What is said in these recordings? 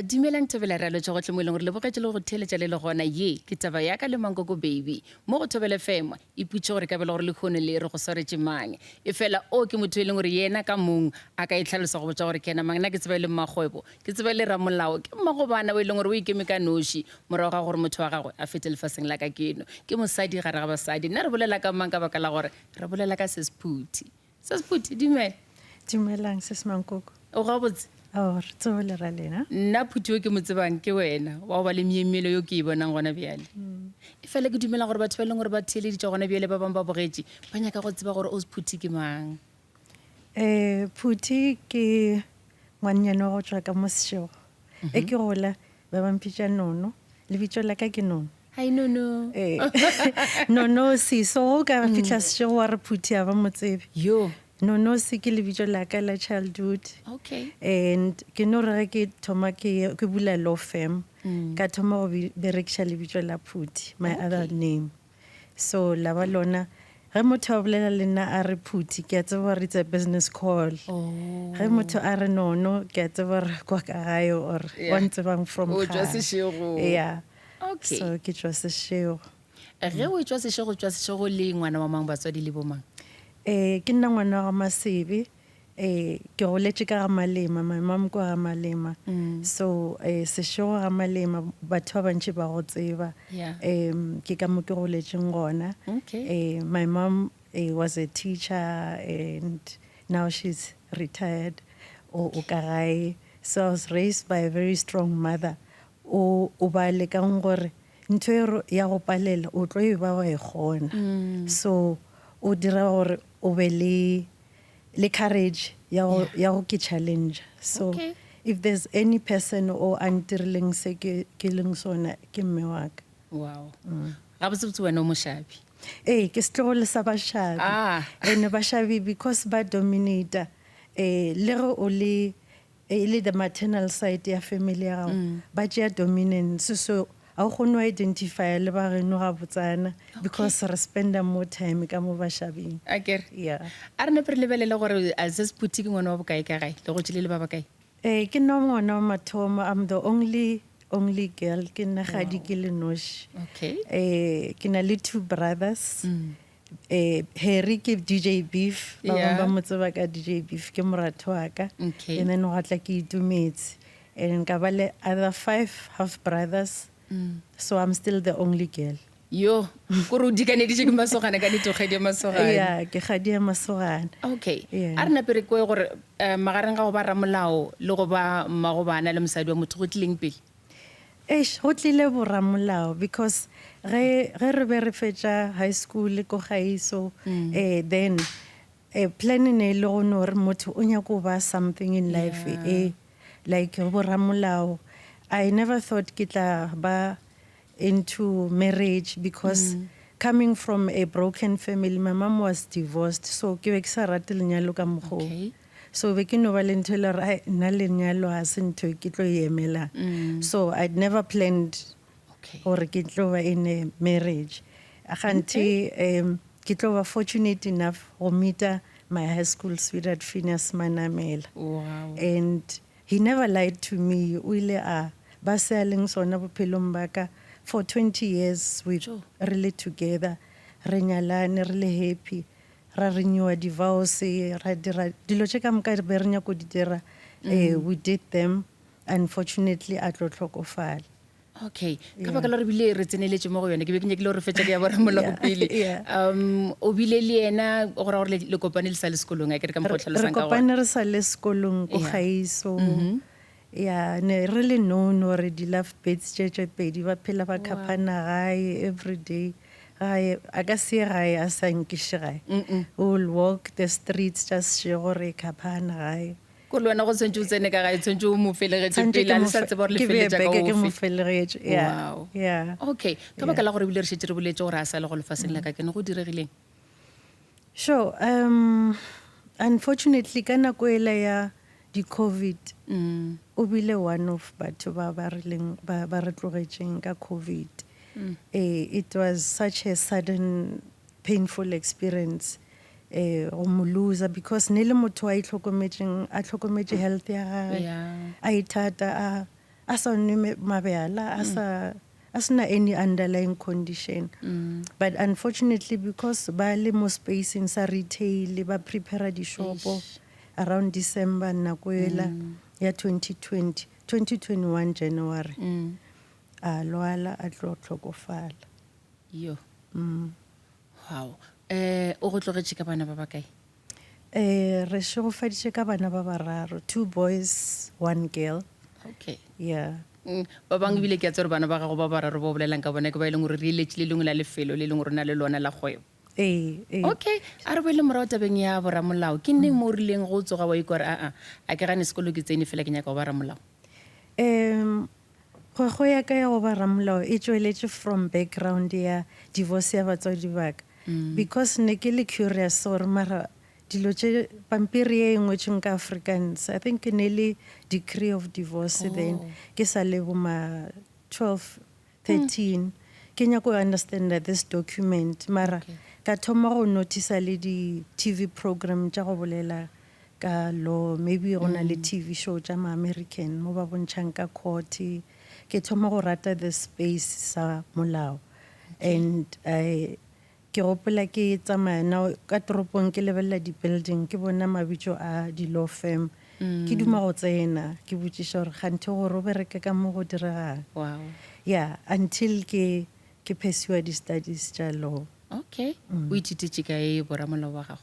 Dumelang Thobela re lo tshogothle mo leng gore le bogetse le go theletša le le gona ye ke taba ya ka le Mankoko baby mo go Thobela FM iputse gore ka bela gore le khone le re go swaretse mang e fela o ke motho e leng gore yena ka mong a ka itlhalosa go botsa gore ke ena mang nna ke tseba le mmagwebo ke tseba le ramolao ke mmagobana o e leng gore o ikeme ka noši morago ga gore motho wa gagwe a fete lefaseng la ka keno ke mosadi gare ga basadi nna re bolela ka mang ka baka la gore re bolela ka Sesphuthi dumela. Dumelang Sis Mankoko. O ga botse Re tsole ra lena. nna Phuthi o ke mo tsebang ke wena wa go ba le meemelo yo ke e bonang gona bjale e fela ke dumela gore batho ba leng gore ba theeleditša gona bjale ba bang ba bogetše ba nyaka go tseba gore o Phuthi ke mang. Phuthi ke ngwanyana wa go tswa ka mo Seshego. E ke gola ba mpitša Nono. Lebitso la ka ke Nono. Hai Nono. Nono Siso o ka fitla Seshego wa re Phuthi a ba mo tsebe. Yo. Nono se ke lebitso la ka la childhood. Okay. And ke no re ke thoma ke bula law firm. Ka thoma go berekisha lebitso la Phuthi, my other name. So la ba lona ge motho a bolela le nna a re Phuthi ke a tseba gore it's a business call. Ge motho a re Nono ke a tseba gore kwa ka gae or wa ntsebang from O tswa Seshego. Yeah. Okay. So ke tswa Seshego. Ge o tswa Seshego le ngwana wa mang batswadi le bo mang? Ke nna ngwana wa Masebe. Ke goletše ka ga Malema, my mom kwa ga Malema. So Seshego ga Malema batho ba bantši ba go tseba. Yeah. Ke ka mo ke goletšeng gona. Okay. My mom was a teacher and now she's retired o ka gae. So I was raised by a very strong mother. O ba lekang gore ntho ya go palela o tlo e ba wa e gona. So o dira gore o be le courage ya go ke challenge. So if there's any person o antirileng se ke leng sona ke mme wa ka. Wow. Ga botse wena o moshabi. Ke setlogolo sa bashabi. And bashabi because ba dominator le go o le the maternal side ya family ya gago ba tšea dominance. So a go no identify le ba reno ga botsana because re spenda more time ka mo bashabing. Akere. Yeah. A re ne pre lebelele gore a Sesphuthi ke ngwana wa bokae ka gae le go tšile le ba bakae? Ke nna ngwana wa mathomo. I'm the only girl. Ke nna gadi ke le noši. Okay. Ke na le 2 brothers. Harry ke DJ Beef. Ba bang ba mo tseba ka DJ Beef ke moratho wa ka. Okay. And then o gatla ke itumetse. And ka ba le other 5 half brothers. So I'm still the only girl. Yo, kore o dikaneditše ke masogana ka ditogedi ya masogana. Yeah, ke gadi ya masogana. Okay. Yeah. A re napere kwe gore magareng ga go ba ramolao le go ba mmagobana le mosadi wa motho go tlileng pele? Go tlile boramolao because ge re be re fetša high school ko gaiso then planning e le go no re motho o nyaka go ba something in life like boramolao. I never thought ke tla ba into marriage because coming from a broken family, my mom was divorced, so ke be ke sa rate lenyalo ka mokgwa. Okay. So be ke no ba le ntho le re nna lenyalo ha se ntho ke tlo emela. So I'd never planned gore ke tlo ba in a marriage. Akhanti ke tlo ba fortunate enough go meet my high school sweetheart Phineas Manamela. Wow. And he never lied to me. O ile a ba sa leng sona bophelong ba ka for 20 years we really together. Re nyalane re le happy. Ra renewa divorce ra dira dilo tše ka moka be re nyako di dira. We did them. Unfortunately a tlo tlhokofala. Okay. Ka baka la re bile re tseneletse mo go yone ke be ke nyakile gore fetša ke ya boramolao pele. O bile le ena o gore le kopane le sa le sekolong a ke re ka mokgwa tlhalosang ka gore re kopane re sa le sekolong ko gaiso. Yeah, ne really known or di love birds tše pedi ba phela ba khapana gae every day. Gae a ka se gae a sa nkiše gae. We'll walk the streets just she gore khapana gae. Ko le wena go tshwantse o tsene ka gae tshwantse o mo felegetše pele a le sa tseba gore le feleletša ka ke mo ofe. felegetše. Wow. Yeah. Okay. Ka baka la gore bile re šetse re boletse gore a sa le go lefaseng la ka kene go diregileng? Sure. Unfortunately ka nako ela ya di COVID o bile one of batho ba re tlogetšeng ka COVID. It was such a sudden, painful experience. Go mo loser because ne le motho a itlhokometse health ya gagwe, Yeah. a ithata, a sa nwe mabjala, a se na any underlying condition. But unfortunately, because ba le mo spacing sa retail, ba prepare di-shopo around December nako ela ya 2021 January, a lwala a tlo tlhokofala. Yo. Wow. O go tlogetše ka bana ba ba kae? Re shogofaditše ka bana ba bararo, 2 boys, 1 girl. Okay. Yeah. Ba bangwe ebile ke a tse gore bana ba gago ba bararo ba o bolelang ka bona ke ba e leng gore re iletše le lengwe la lefelo le leng gore na le lona la kgwebo. Okay, a re boele morago tabeng ya boramolao ke neng mo o rileng go tsoga wa ikore a ke gane sekolo ke tsene fela ke nyaka go ba ramolao? Go ya ka ya go ba ramolao e tsweletše from background ya divorce ya batswadi baka, because ne ke le curious gore mara dilo tše pampiri e ngwetšeng ka Afrikaans, I think ne le decree of divorce then ke sa le bo ma 12 13 ke nyaka go understand this document mara ka thoma go notice le di TV program tša go bolela ka law, maybe go na le TV show tša ma-American mo ba bontšhang ka court, ke thoma go rata the space sa molao. And ke gopola ke tsamaya now ka toropong ke lebelela di-building ke bona mabitso a di-law firm, ke duma go tsena ke botšiša gore kganthe gore o bereke ka mo go diregang. Wow. Yeah, until ke pursue di-studies tša law. Okay. O ithutetše ka e boramolao wa gago?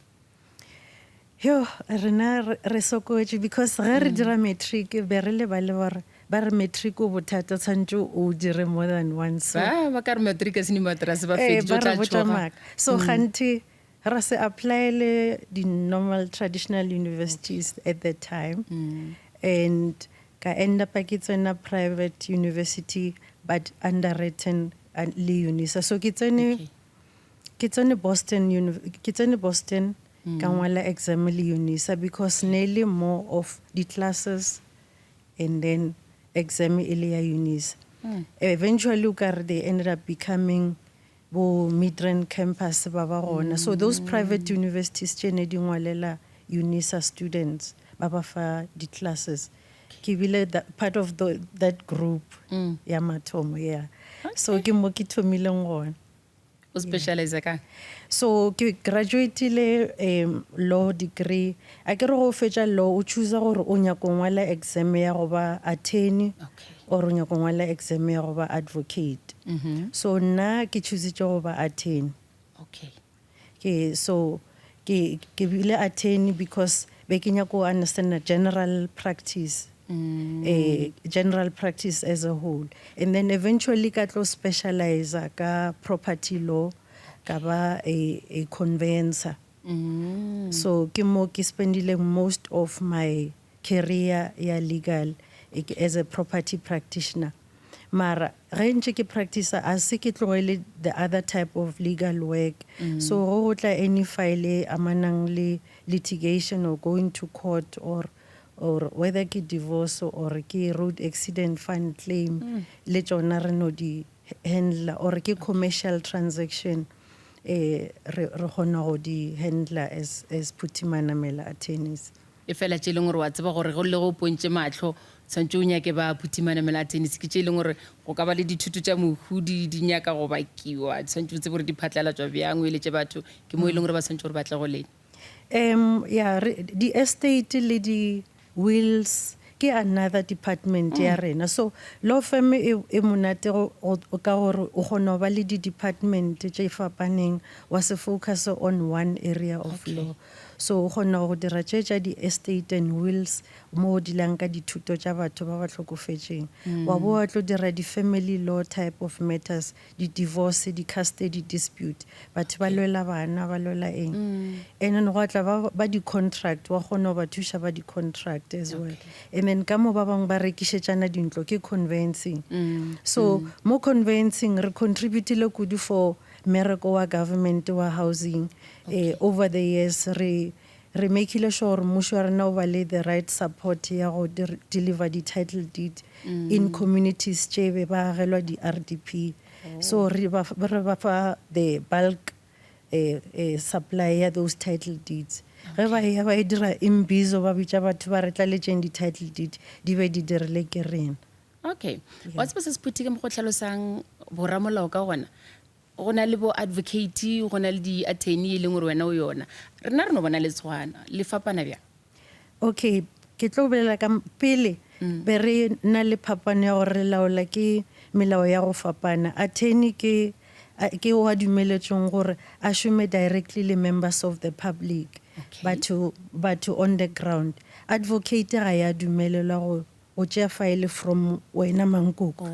Yo, rena re sokotše because ge re dira matric be re le ba le gore ba re matric o bothata tshwantse o dire more than one. So Ba ka re matric se ni matrase ba ba feditše o tla re botša tšhoga. maaka. So kganthe ra se applyele di normal traditional universities at that time, and ka end up ke tsena private university but underwritten le UNISA. So ke tsene Boston ka ngwala exam le UNISA because nearly more of the classes and then exam ile ya UNISA. Eventually they ended up becoming bo Midrand campus ba gona. So those private universities tše ne di ngwalela UNISA students ba ba fa di classes. Ke bile part of that group ya mathomo, yeah. So ke mo ke thomileng gona. O specialize ka? So ke graduatele law degree. A ke re go fetša law o choose gore o nyaka go ngwala exam ya go ba attorney or o nyaka go ngwala exam ya go ba advocate. So nna ke choositše go ba attorney. Okay. So ke bile attorney because be ke nyaka go understand the general practice. General practice as a whole, and then eventually ka tlo specialize ka property law, ka ba a conveyancer. So ke mo ke spendile most of my career ya legal as a property practitioner. Mara ge ntse ke practice a se ke tlogele the other type of legal work. So go tla any file amanang le litigation or going to court or whether ke divorce or ke road accident fund claim, le tsona re no di handler, or ke commercial transaction re gona go di handler as Putimanamela attorneys. E fela tše leng gore wa tseba gore go le go pontše matlho tshwantse o nyake ba Putimanamela attorneys ke tše leng gore go ka ba le dithuto tša mohudi di nyaka go bakiwa, tshwantse o tsebe gore di phatlalatswa bjang o eletše batho ke mo e leng gore ba tshwantse gore ba tle go lena. Yeah, the estate le di wills ke another department ya rena. So law firm e monate o ka gore o gona ba le di department tše fapaneng wa se focus on one area of law. So o gona go dira tše tša di estate and wills mo di lang ka dithuto tša batho ba ba hlokofetšeng, wa bo wa tlo dira di family law type of matters, di divorce, di custody dispute, batho ba lwela bana ba lwela eng, and then go tla ba di contract wa gona ba thuša ba di contract as well. And then ka mo ba bang ba rekišetšana dintlo ke conveyancing. So mo conveyancing re contributile kudu for mmereko wa government wa housing. Over the years re makile sure mmušo wa rena o ba le the right support ya go deliver the title deed in communities tše be ba agelwa di RDP. So re ba fa the bulk supply ya those title deeds. Ge ba ya ba e dira imbizo ba bitša batho ba re tlaletšeng di-title deed di be di dirile ke rena. Okay, what's se sephuthi ke mo go tlhalosang boramolao ka gona go na le bo advocate go na le di-attorney e leng gore wena o yona rena re no bona le tshwana le fapana bjang? Okay, ke tlo bolela ka pele be re na le phapano ya gore re laola ke melao ya go fapana. Attorney ke wa dumeletsweng gore a šome directly le members of the public, batho on the ground. Advocate ga ya dumelelwa go o tšea file from wena Mankoko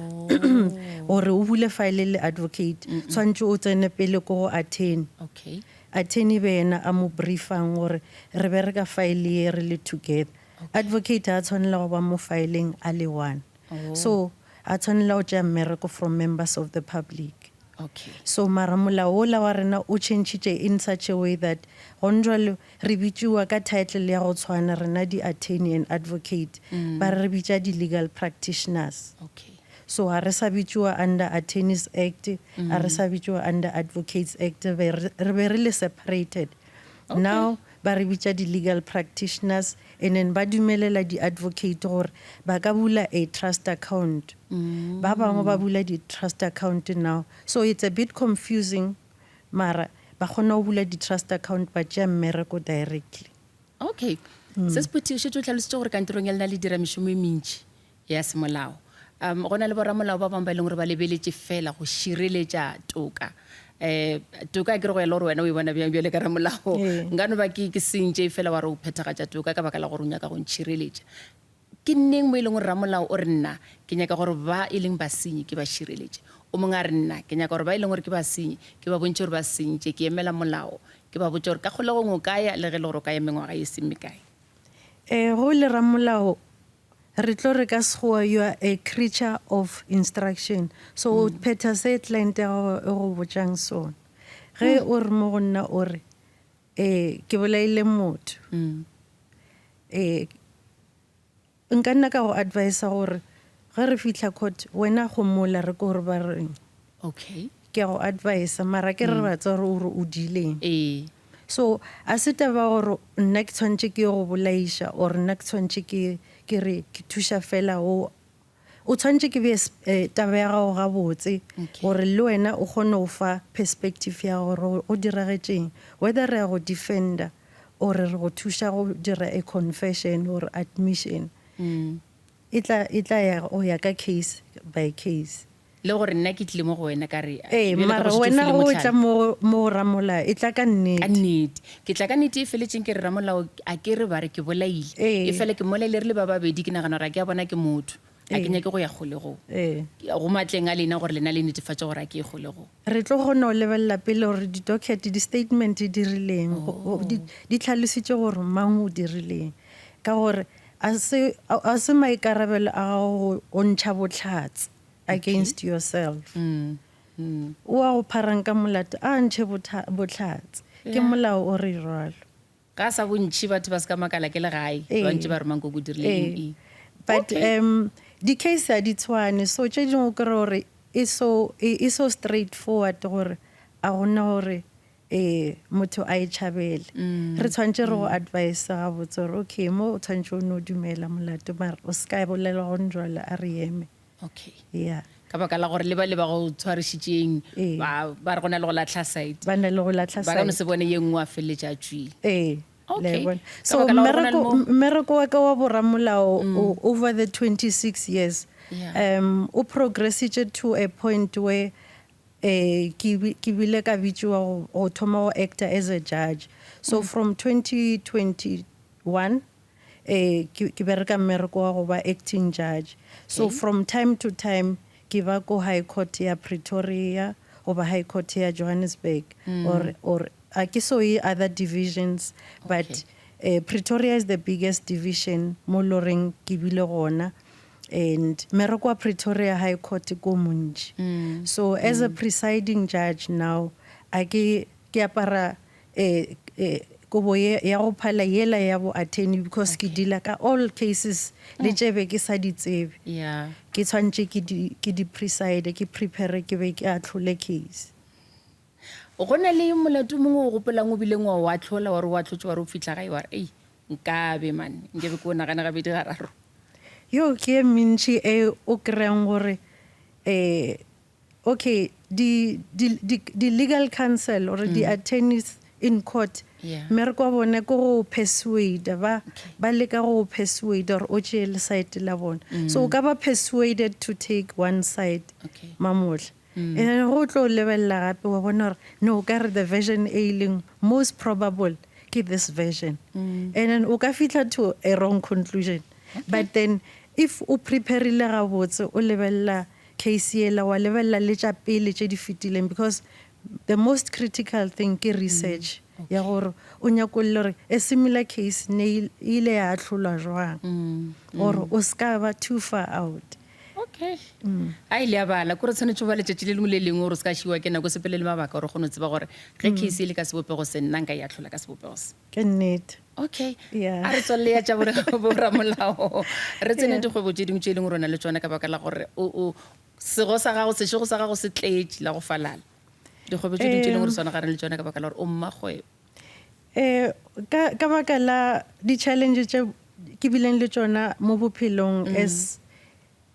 gore o bule file le advocate tshwantse o tsene pele ko go attorney. Okay. Attorney be yena a mo briefang gore re bereka file ye re le together. Advocate a tshwanela go ba mo fileng a le one. So a tshwanela go tšea mmereko from members of the public. Okay. So mara molao ola wa rena o change in such a way that gondralo re bitšwa ka title ya go tshwana rena di-attorney and advocate ba re bitša di-legal practitioners. Okay. So a re sa bitšwa under Attorneys Act, a re sa bitšwa under Advocates Act, re be re le separated. Now ba re bitša di-legal practitioners and then ba dumelela di-advocate gore ba ka bula a trust account. Ba bangwe ba bula di-trust account now. So it's a bit confusing, mara ba kgona go bula di-trust account ba tšea mmereko directly. Okay. Se sephuthi o šetse o tlhalositše gore kantorong ya lena le dira mešomo e mentši ya semolao. Go na le boramolao ba bangwe ba e leng gore ba lebeletše fela go šireletša toka. Toka ke re go ya le gore wena o e bona bjang bjale ka ramolao nka no ba ke sentše fela wa re o phethagatša toka ka baka la gore o nyaka go ntšhireletša. Ke nneng mo e leng gore ramolao o re nna ke nyaka gore ba e leng basenyi ke ba šireletše, o mongwe a re nna ke nyaka gore ba e leng gore ke basenyi ke ba bontše gore ba sentše ke emela molao ke ba botše gore ka kgolegong o kaya le ge le gore o kaya mengwaga e seng mekae. Go le ramolao re tlo re ka sekgowa you are a creature of instruction. So o phetha se client ya go botšang sone ge o re mo go nna o re ke bolaile motho nka nna ka go advisa gore ge re fitlha court wena go mola re ko gore ba reng. Okay. Ke go advisa mara ke re batsa gore o dileng. So a se taba gore nna ke tshwantse ke go bolaiša or nna ke tshwantse ke re ke thuša fela o tshwantse ke be taba ya gago ga botse gore le wena o kgone go fa perspective ya gore o diragetšeng, whether re ya go defender or re go thuša go dira a confession or admission. E tla ya o ya ka case by case. Le gore nna ke tlile mo go wena ka re mara wena o tla mo ramolao e tla ka nnete. Ka nnete ke tla ka nnete e feletšeng ke re ramolao a ke re ba re ke bolaile e fela ke molaile re le ba babedi ke nagana gore a ke a bona ke motho a ke nyake go ya kgolegong go matleng a lena gore lena le netefatse gore a ke e kgolegong. Re tlo kgona go lebelela pele gore di-docket di-statement di rileng di tlhalositše gore mang o dirileng ka gore a se maikarabelo a gago go ntšha botlhatse against yourself. O a go pharang ka molato a ntšhe botlhatse ke molao o re rwalo ka sa bontši batho ba se ka makala ke le gae ba ntše ba re Mankoko o dirile but di-case a di tshwane so tše dingwe o kry gore e so straightforward gore a gona gore motho a e tšhabele re tshwantse re go advise gabotse gore okay mo o tshwantse o ne o dumela molato mara o se ka bolela go njwala a re eme. Okay. Yeah. Ka baka la gore le ba go tshwarešitšeng ba re go na le go latlha site ba na le go latlha ba ka no se bone ye nngwe a feleletša a tswile. Okay. So mmereko wa ka wa boramolao over the 26 years o progressitše to a point where ke bile ka bitšwa go thoma go acta as a judge. So from 2021 ke bereka mmereko wa go ba acting judge. So from time to time ke ba ko High Court ya Pretoria goba High Court ya Johannesburg or ke so other divisions but Pretoria is the biggest division mo loreng ke bile gona and mmereko wa Pretoria High Court ko montši. So as a presiding judge now a ke apara kobo ya go phala yela ya bo attorney because ke dila ka all cases le tšebe ke sa di tsebe ke tshwantse ke di preside ke prepare ke be ke atlhole case. go na le molato mongwe o gopolang o bileng wa tlhola wa re wa tlhotse wa re o fitlha gae wa re ei nkabe man nkebe ke o nagana gabedi gararo Yo ke e mentši e o kry-ang gore okay the legal counsel or the attorneys in court Yeah. mmereko wa bone ke go persuade ba leka go persuade or o tšee side la bone so o ka ba persuaded to take one side Okay. mamotlha and then go tlo lebelela gape wa bona gore no o ka re the version e leng most probable ke this version and then o ka fitlha to a wrong conclusion but then if o preparile gabotse o lebelela case ela wa lebelela le tša pele tše di fetileng because the most critical thing ke research ya gore o nyakolle gore a similar case ne ile ya ahlolwa jwang or o ska ba too far out. okay a ile ya bala kore tshwanetse ba letšatši le lengwe le lengwe gore o se ka šiwa ke nako sepele le mabaka gore kgone o tseba gore ge case e le ka sebopego se nna nka e atlhola ka sebopego se Ke nnete. okay Yeah. a re tswalele ya tša boramolao re tsene dikgwebo tše dingwe tše e leng gore o na le tsona ka baka la gore sego sa gago sešego sa gago se tletše la go falala dikgwebo tše dingwe tše e leng gore sona gare le tsona ka baka la gore o mmagwebo Ka baka la di-challenge tše ke bileng le tsona mo bophelong as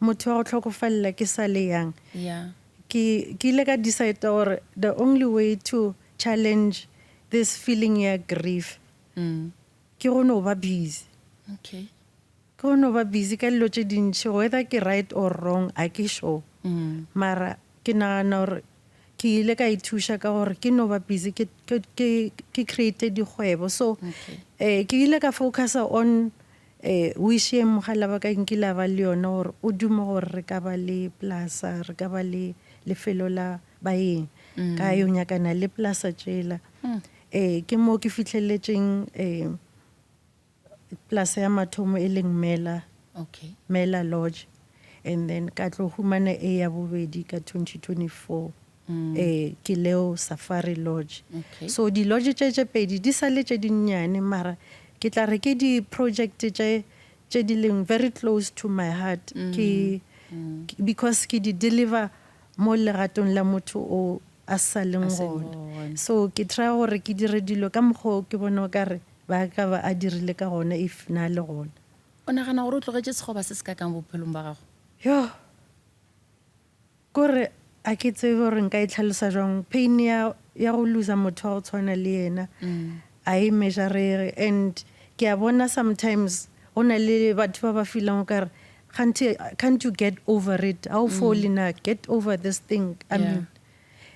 motho wa go tlhokofalela ke sa le yang yeah ke ile ka decide gore the only way to challenge this feeling ya grief ke go no ba busy okay ke go no ba busy ka dilo tše dintšhi whether ke right or wrong a ke sure mara ke nagana gore ke ile ka ithuša ka gore ke no ba busy ke create dikgwebo so ke ile ka focusa on wish e mogala ba ka nkile ba le yona gore o dume gore re ka ba le plaza re ka ba le lefelo la baeng ka yo nyakana le plaza tšela ke mo ke fitlheletseng plaza ya mathomo e leng okay Mela Lodge and then ka tlo humana e ya bobedi ka 2024 ke Leo Safari Lodge okay so di lodge tše pedi di sale tše dinnyane mara ke tla re ke di project tše di leng very close to my heart because ke di deliver mo legatong la motho o a sa leng gona so ke try gore ke dire dilo ka mokgwa ke bona o ka re ba ka ba a dirile ka gona if na le gona o nagana gore o tlogetse sekgoba se se ka kang bophelong ba gago yo kore a ke tsebe gore nka e tlhalosa jwang pain ya go losa motho wa go tshwana le yena a e measurere and ke a bona sometimes go na le batho ba ba feelang kare can't you get over it how fall in get over this thing I mean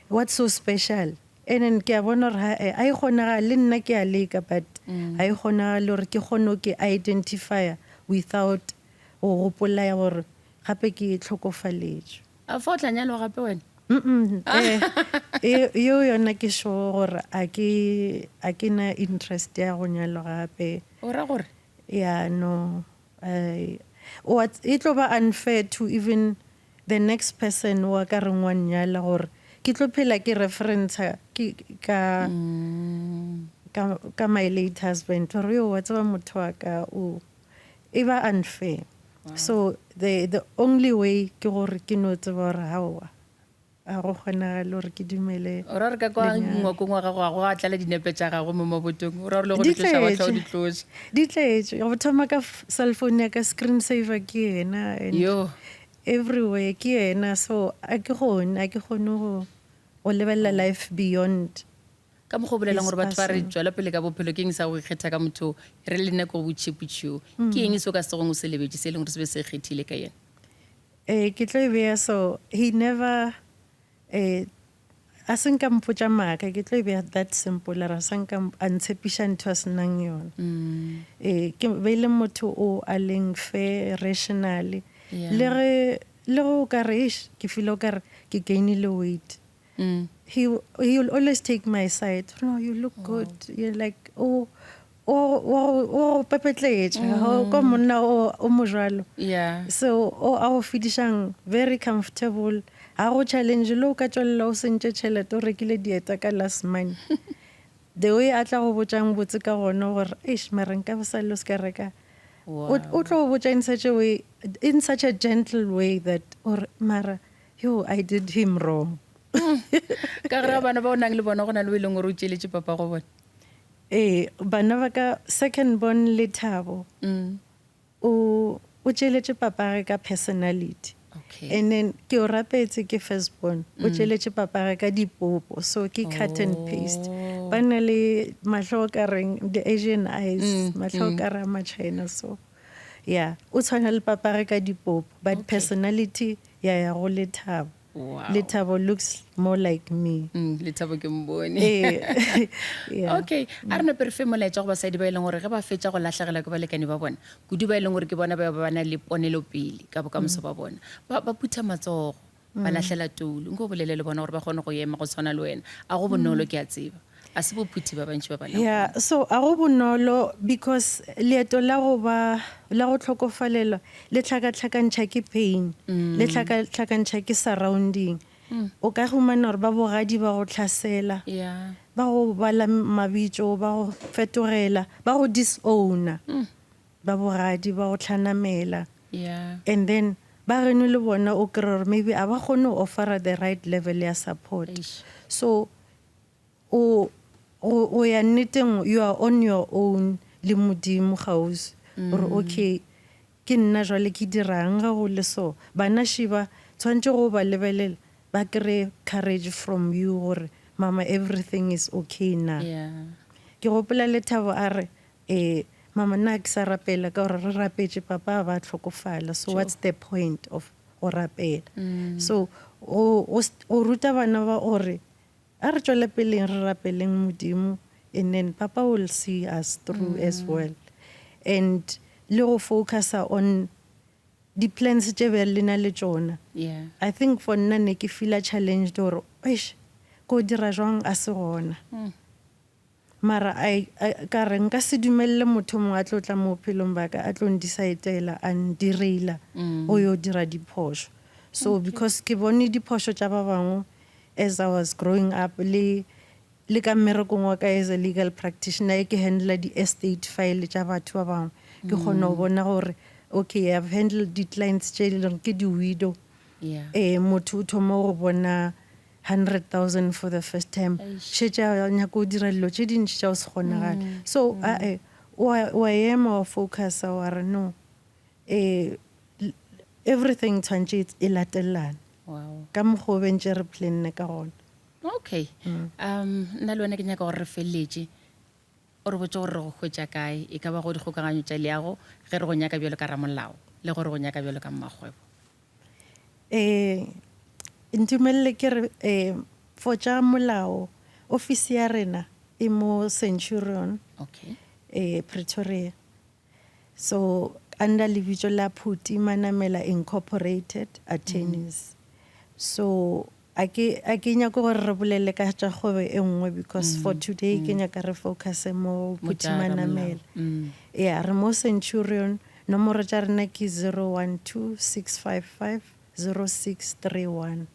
what's so special and then ke a bona gore a e kgonaga le nna ke a leka but a e kgonaga le gore ke kgone ke identify without go gopola ya gore gape ke tlhokofaletše a fa o tla nyalwa gape wena yo yona ke sure gore a ke na interest ya go nyalwa gape o ra gore yeah no it tlo ba unfair to even the next person wa ka reng wa nyala gore ke tlo phela ke reference ka my late husband gore yo wa tseba motho wa ka o e ba unfair so the only way ke gore ke no tseba gore hawa a go kgonagale gore ke dumele o ra re ka kwa ngwakong wa gago go a tlala dinepe tša gago mo mabotong o ra re le go ditloša batla o ditloše di tletše go thoma ka cellphone ya ka screen saver ke yena and yo everywhere ke yena so a ke kgone go lebelela life beyond ka mokgwa o bolelang gore batho ba re tswela pele ka bophelo ke eng sa go ikgetha ka motho re le nako go botšhepotšhio ke eng se o ka segong o se lebetse se e leng gore se be se kgethile ka yena ke tlo e beya so he never a senka mpotša maaka ke tlo e beya that simple ra senka a ntshepiša ntho a senang yona ke beile motho o a leng fair rationally le go ka re ke feel o ka re ke gainile weight he will always take my side no you look good you're like o pepetletše ko monna o mojalo so a go fedišang very comfortable a go challenge le o ka tswelela o sentše tšhelete o rekile dieta ka last month the way a tla go botšang botse ka gona gore mara nka ba sa le o se ka reka O tlo botsa in such a way, in such a gentle way that, or Mara, yo, I did him wrong. ka gara bana ba o nang le bona go na le o e leng gore o tšeletše papa go bona Bana ba ka second born le Thabo, o tšeletše papage ka personality. okay And then ke o rapetse ke first born, o tšeletše papage ka dipopo, so ke cut and paste. Ba na le mahlo ka reng, the Asian eyes, mahlo ka ra ma-China, so yeah, o tshwana le papage ka dipopo, but personality ya go le Thabo. wow Le Thabo looks more like me. le thabo ke mbone Yeah. okay a re nepe re fe molaetsa go basadi ba e leng gore ge ba fetša go latlhegela ke balekane ba bona kudu ba e leng gore ke bona ba ba na le ponelopele ka bokamoso ba bona ba phutha matsogo ba latlhela tolo nko bolele le bona gore ba kgone go ema go tshwana le wena a go bonolo ke a tseba a se bophuthi ba bantši ba bana Yeah, so a go bonolo because leeto la go tlhokofalela le tlhakatlhakantšha ke pain, le tlhakatlhakantšha ke surrounding. O ka humana gore ba bogadi ba go tlhasela, yeah ba go bala mabitso, ba go fetogela, ba go disowna, ba bogadi ba go tlhanamela. yeah And then ba reno le bona o kry gore maybe a ba kgone go offera the right level ya support. Eish. So o ya nneteng, you are on your own le modimo gausi gore okay ke nna jwale ke dirang ga go le so bana shiba tshwantse go ba lebelela ba kry courage from you gore mama everything is okay now. yeah Ke gopola le Thabo a re mama nna ke sa rapela ka gore re rapetse papa ba tlhokofala, so what's the point of go rapela? So o ruta bana ba ore a re tswele peleng re rapeleng modimo, and then papa will see us through as well. And le go focusa on the plans tše be le na le tšona. yeah I think for nna ne ke feel challenged gore eish ko dira jwang a se gona, mara ka re nka se dumelele motho mongwe a tlo tla mo bophelong ba ka a tlo ndecidela a ndirela o yo dira diphoso. So because ke bone diphoso tša ba bangwe as I was growing up, le ka mmerekong wa ka as a legal practitioner ke handle di estate file tša batho ba bangwe, ke kgona go bona gore okay I've handled the clients tše leng ke di widow, yeah motho o thoma go bona 100,000 for the first time, šetše a nyaka go dira dilo tše dintši tša go se kgonagale. So wa ema wa focusa wa re no everything tshwantše e latelelana wow ka mokgwa o bentše re planne ka gona. okay nna le wena ke nyaka gore re feleletše o re botse gore re go hwetša kae e ka ba go dikgokaganyo tša leago ge re go nyaka bjalo ka ramolao le gore go nyaka bjalo ka mmakgwebo ntumelele ke re for tša molao office ya rena e mo Centurion okay Pretoria, so under lebitso la Phuti Manamela Incorporated Attorneys. So a ke nyaka gore re bolele ka tša kgwebo e nngwe because for today ke nyaka re focus mo Phuti Manamela. Yeah, re mo Centurion, nomoro tša rena ke 012-655-0631.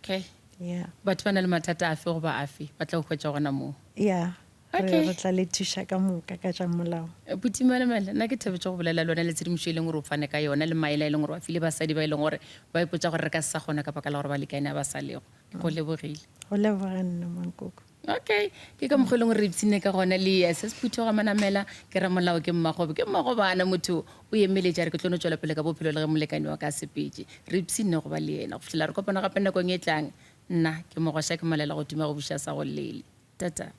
okay Yeah, batho ba na le mathata afe goba afe ba tla go hwetša gona moo yeah. Okay. Re tla le thuša ka moka ka tša molao. Putimalemele nna ke thabetse go bolela lona le tshedimošo e leng gore o fane ka yona le maele a e leng gore wa file basadi ba e leng gore ba ipotsa gore re ka se sa kgona ka baka la gore ba lekane a ba sa lego ke go lebogile Go leboga nna Mankoko. okay ke ka mokgwa e leng gore re ipsine ka gona le yes se phutho ga manamela ke ramolao ke mmagobe bana motho o emeletša re ke tlono tswela pele ka bophelo le ge molekane wa ka sepetse re ipsine go ba le ena go fitlhela re kopana gape nakong e tlang nna ke mogosha ke malela go tuma go buša sa go lele tata